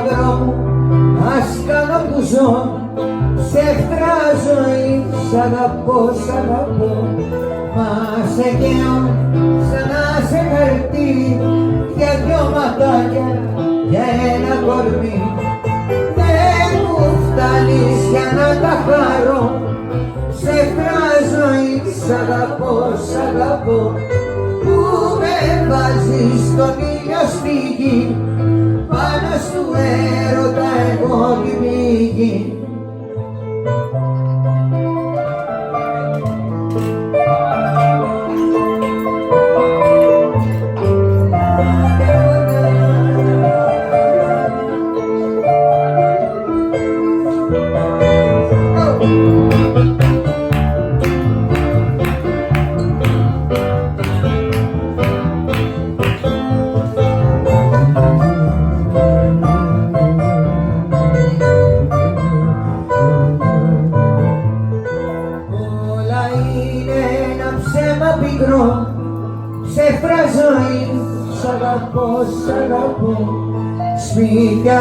δρόμο, ας κάνω που ζω, ψεύτρα ζωή, σ' αγαπώ, σ' αγαπώ. Μα σε καίω σαν να σε χαρτί, για δυο ματάκια, για ένα κορμί. Δεν μου φτάνεις για να τα χαρώ, ψεύτρα ζωή, σ' αγαπώ, σ' αγαπώ. Που με βάζεις στον ήλιο στη γη, πάνω στου έρωτα εγώ τη μύγη. Πικρό, ψεύτρα ζωή, σ' αγαπώ, σ' αγαπώ. Σπίτια,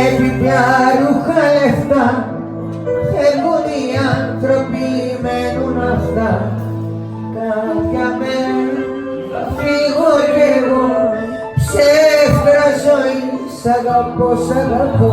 έπιπλα, ρούχα, λεφτά, θέλουν οι άνθρωποι, μένουν αυτά. Κάποια μέρα θα φύγω κι εγώ, ψεύτρα ζωή, σ' αγαπώ, σ' αγαπώ.